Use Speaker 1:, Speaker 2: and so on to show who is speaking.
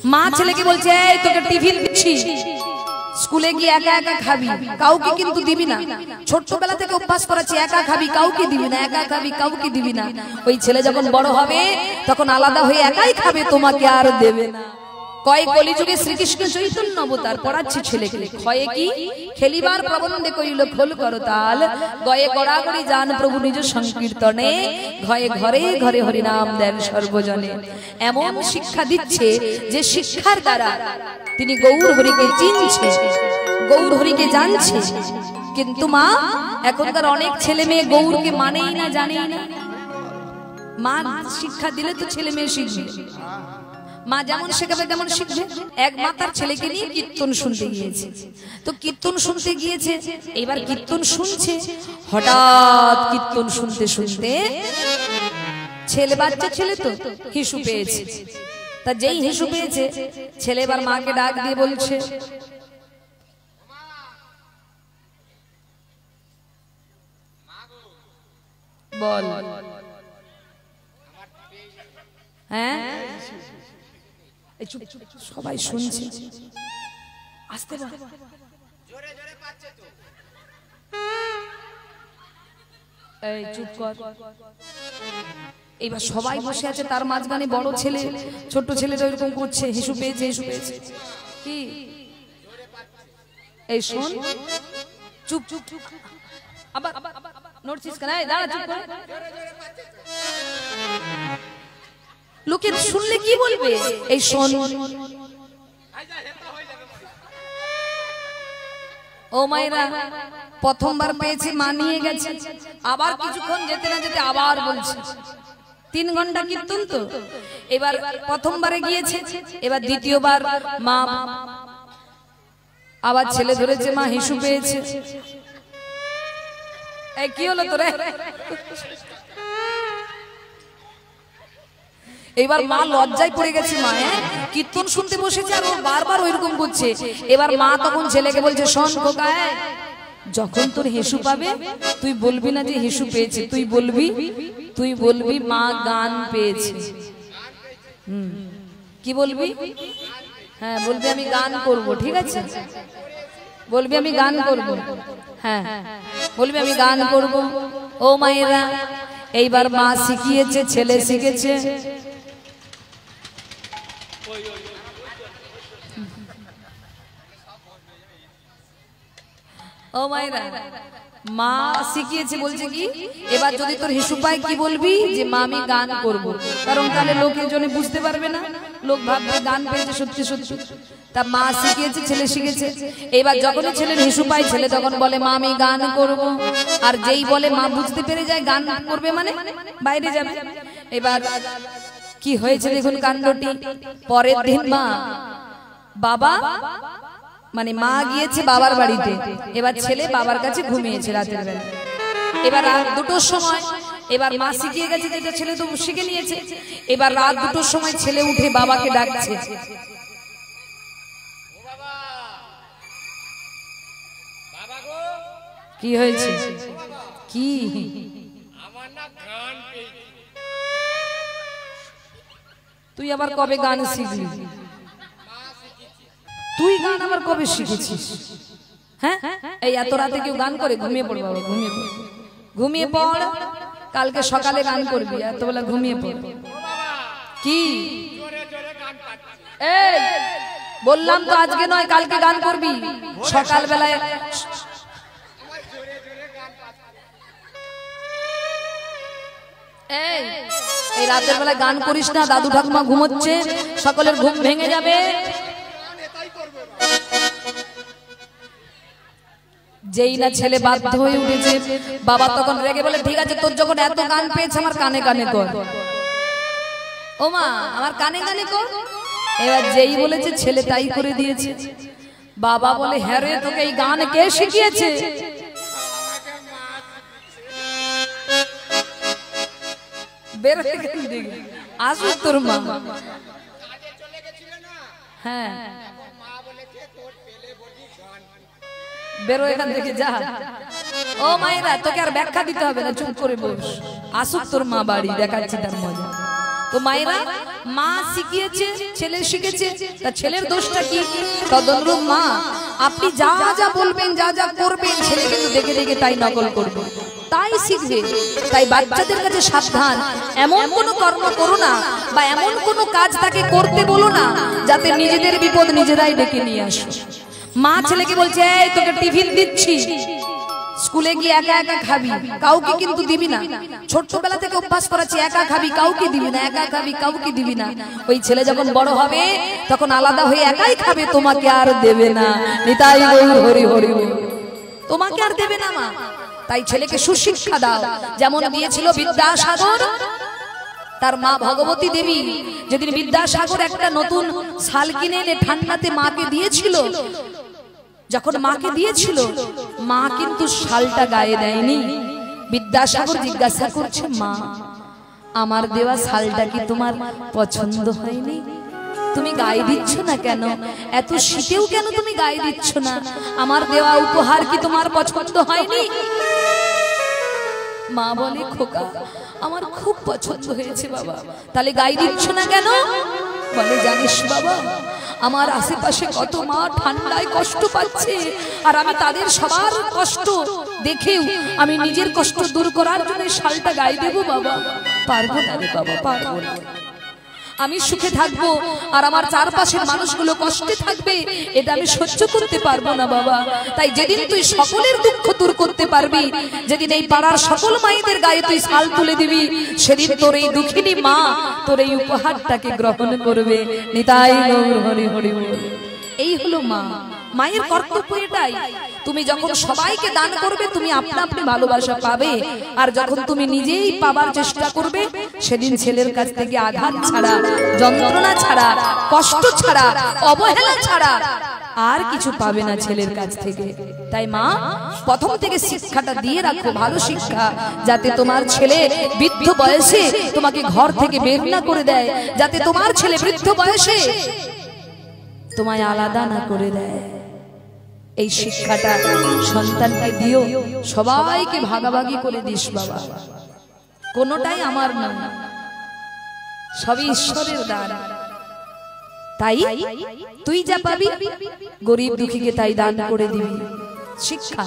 Speaker 1: মা ছেলেকে বলছে এই তোকে টিফিন দিচ্ছি, স্কুলে গিয়ে একা একা খাবি, কাউকে কিন্তু দিবি না। ছোটবেলা থেকে অভ্যাস করাচ্ছি একা খাবি কাউকে দিবি না, একা খাবি কাউকে দিবি না। ওই ছেলে যখন বড় হবে তখন আলাদা হয়ে একাই খাবে, তোমাকে আর দেবে না। কয় কলিযুগে শ্রীকৃষ্ণ চৈতন্য অবতার পড়াচ্ছে ছেলেকে। ক্ষয়ে কি খেলিবার প্রবন্ধে কইল খোল করতাল, গয়ে গড়াগড়ি যান প্রভু নিজ সংকীর্তনে, ঘরে ঘরে ঘরে হরি নাম দেন সর্বজনে। এমন শিক্ষা দিচ্ছে যে শিক্ষার দ্বারা তিনি গৌর হরিকে চিনছে, গৌর হরিকে জানছে। কিন্তু মা এখনকার অনেক ছেলে মেয়ে গৌরকে মানেই না, জানেই না। মা শিক্ষা দিলে তো ছেলে মেয়ে শিখবে, মা যেমন শেখাবে তেমন শিখবে। এক মা তার ছেলেকে নিয়ে কীর্তন শুনতে গিয়েছে, তো কীর্তন শুনতে গিয়েছে, এবার কীর্তন শুনছে, হঠাৎ কীর্তন শুনতে শুনতে ছেলে, বাচ্চা ছেলে তো হিসু পেয়েছে। তা যেই হিসু পেয়েছে ছেলে এবার মাকে ডাক দিয়ে বলছে, বল। হ্যাঁ সবাই শুনছে, আসতে বল। এই চুপ কর। এইবার সবাই বসে আছে, তার মাঝখানে বড় ছেলে ছোট ছেলেটা এরকম করছে, হিসু পেয়েছে হিসু পেয়েছে। কি এই শোন, চুপ চুপ চুপ, আবার নড়ছিস কেন? দাঁড়া, চুপ কর। লোকে শুনলে কি বলবে? এই শোন, ও মায়েরা, প্রথমবার পেয়েছে মা নিয়ে গেছে, আবার কিছুক্ষণ যেতে না যেতে আবার বলছে। 3 ঘন্টা কীর্তন তো, এবার প্রথমবারে গিয়েছে, এবার দ্বিতীয়বার মা আবার ছেলে ধরেছে, মা হিসু পেয়েছে। এই কি হলো তোরে? এবার মা লজ্জায় পড়ে গেছে। মা কীর্তন শুনতে বসেছে আর ও বারবার ওইরকম করছে। এবার মা তখন ছেলেকে বলছে, শোন খোকা, যখন তোর হিসু পাবে তুই বলবি না যে হিসু পেয়েছে, তুই বলবি মা গান পেয়েছে। কি বলবি? হ্যাঁ বলবি আমি গান করব, ঠিক আছে? বলবি আমি গান করব, হ্যাঁ বলবি আমি গান করব। ও মায়েরা, এইবার মা শিখিয়েছে, ছেলে শিখেছে। ও মায়েরা, মা শিখিয়েছে, বলছে কি এবার যদি তোর হিসু পায় কি বলবি? যে মা আমি গান করব। কারণ তাহলে লোকের জন্য বুঝতে পারবে না, লোক ভাববে গান পেয়েছে সত্যি সত্যি। তা মা শিখিয়েছে, ছেলে শিখেছে। এবার যখন ছেলের হিসু পায় ছেলে তখন বলে মা আমি গান করব। আর যেই বলে মা বুঝতে পেরে যায় গান করবে মানে বাইরে যাবে। এবার কি হয়েছে দেখুন কাণ্ডটি। পরের দিন বাবা মানে মা গিয়েছে বাবার বাড়িতে, এবার ছেলে বাবার কাছে ঘুমিয়েছে রাতের বেলা। এবার রাত 2টোর সময়, এবার মা শিখিয়ে গেছে যেটা ছেলে তো শিখে নিয়েছে। এবার রাত 2টোর সময় ছেলে উঠে বাবাকে ডাকছে, কি হয়েছে? কি তুই আবার কবে গান শিখলি? তুই গান আবার কবে শিখেছিস? হ্যাঁ এই এত রাতে কেউ গান করে? ঘুমিয়ে পড় বাবা, ঘুমিয়ে পড়, কালকে সকালে গান করবি, এত বেলা ঘুমিয়ে পড়। কি এই বললাম তো আজকে নয় কালকে গান করবি সকাল বেলায়। এই রাতের বেলায় গান করিস না, দাদু ঠাকুমা ঘুমোচ্ছে, সকলের ঘুম ভেঙে যাবে। যেই না ছেলে বাধ্য হয়ে উঠেছে, বাবা তখন রেগে বলে ঠিক আছে তোর যখন এত গান পেয়েছে আমার কানে কানে কর। ও মা আমার কানে কানে কর। এবার যেই বলেছে ছেলে তাই করে দিয়েছে। বাবা বলে হ্যাঁ রে তোকে এই গান কে শিখিয়েছে? বের হয়ে গেলি আসুক তোর মা। হ্যাঁ বেরো এখান থেকে যা। ও মায়েরা তোকে আর ব্যাখ্যা দিতে হবে না, চুপ করে বস, আসুক তোর মা বাড়ি, দেখাচ্ছি তার মজা। তো মায়েরা মা শিখিয়েছে, ছেলে শিখেছে, তা ছেলের দোষটা কি? তদনুরূপ মা আপনি যা যা বলবেন, যা যা করবেন, ছেলে কিন্তু দেখে দেখে তাই নকল করবে, তাই শিখবে। তাই বাচ্চাদের কাছে সাবধান, এমন কোন কর্ম করো না বা এমন কোন কাজ তাকে করতে বলো না যাতে নিজেদের বিপদ নিজেরাই ডেকে নিয়ে আসো। মা ছেলেকে বলছে, এই তোকে টিফিন দিচ্ছি, স্কুলে গিয়ে একা একা খাবি, কাউকে কিন্তু দিবি না। ছোট্টবেলা থেকে অভ্যাস করাচ্ছি, একা খাবি, কাউকে দিবি না, একা খাবি, কাউকে দিবি না। ওই ছেলে যখন বড় হবে তখন আলাদা হয়ে একাই খাবে, তোমাকে আর দেবে না। নিতাই গৌর হরি হরি, তোমাকে আর দেবে না মা। তাই ছেলেকে সুশিক্ষা দাও, যেমন দিয়েছিল বিদ্যাসাগর তার মা ভগবতী দেবী। যেদিন বিদ্যাসাগর একটা নতুন শাল কিনে এনে ঠান্ডাতে মাকে দিয়েছিল, যখন মাকে দিয়েছিল মা কিন্তু শালটা গায়ে দেয়নি। বিদ্যাসাগর জিজ্ঞাসা করছে, মা আমার দেওয়া শালটা কি তোমার পছন্দ হয়নি? তুমি গায়ে দিচ্ছ না কেন? এত শীতেও কেন তুমি গায়ে দিচ্ছ না? আমার দেওয়া উপহার কি তোমার পছন্দ হয়নি? মা বলে, খোকা আমার খুব পছন্দ হয়েছে বাবা। তাহলে গায়ে দিচ্ছ না কেন? বলে, জানিস বাবা, আমার আশেপাশে কত মা ঠান্ডায় কষ্ট পাচ্ছে, আর আমি তাদের সবার কষ্ট দেখেও আমি নিজের কষ্ট দূর করার জন্য শালটা গায়ে দেবো বাবা। পারবো না রে বাবা, পারবো না। আমি সুখে থাকবো আর আমার চারপাশের মানুষগুলো কষ্টে থাকবে, এটা আমি সহ্য করতে পারবো না বাবা। তাই যেদিন তুই সকলের দুঃখ দূর করতে পারবি, যেদিন এই পাড়ার সকল মায়েদের গায়ে তুই শাল তুলে দিবি, সেদিন তোর এই দুঃখিনী মা তোর এই উপহারটাকে গ্রহণ করবে। নিতাই গৌর হরি হরি বল। এই হলো মা, মায়ের কর্তব্য এটাই। তুমি যখন সবাইকে দান করবে তুমি আপনা আপনি ভালোবাসা পাবে, আর যখন তুমি নিজেই পাবার চেষ্টা করবে সেদিন ছেলের কাছ থেকে আঘাত ছাড়া, যন্ত্রণা ছাড়া, কষ্ট ছাড়া, অবহেলা ছাড়া আর কিছু পাবে না ছেলের কাছ থেকে। তাই মা প্রথম থেকে শিক্ষাটা দিয়ে রাখো, ভালো শিক্ষা, যাতে তোমার ছেলে বৃদ্ধ বয়সে তোমাকে ঘর থেকে বের না করে দেয়, যাতে তোমার ছেলে বৃদ্ধ বয়সে তোমায় আলাদা না করে দেয়। এই শিক্ষাটা সন্তানকে দিও, সবাইকে ভাগাভাগি করে দিস বাবা, কোনোটাই আমার নয়, সবই ঈশ্বরের দান। তাই তুই যা পাবি গরিব দুঃখীকে তাই দান করে দিবি। শিক্ষা।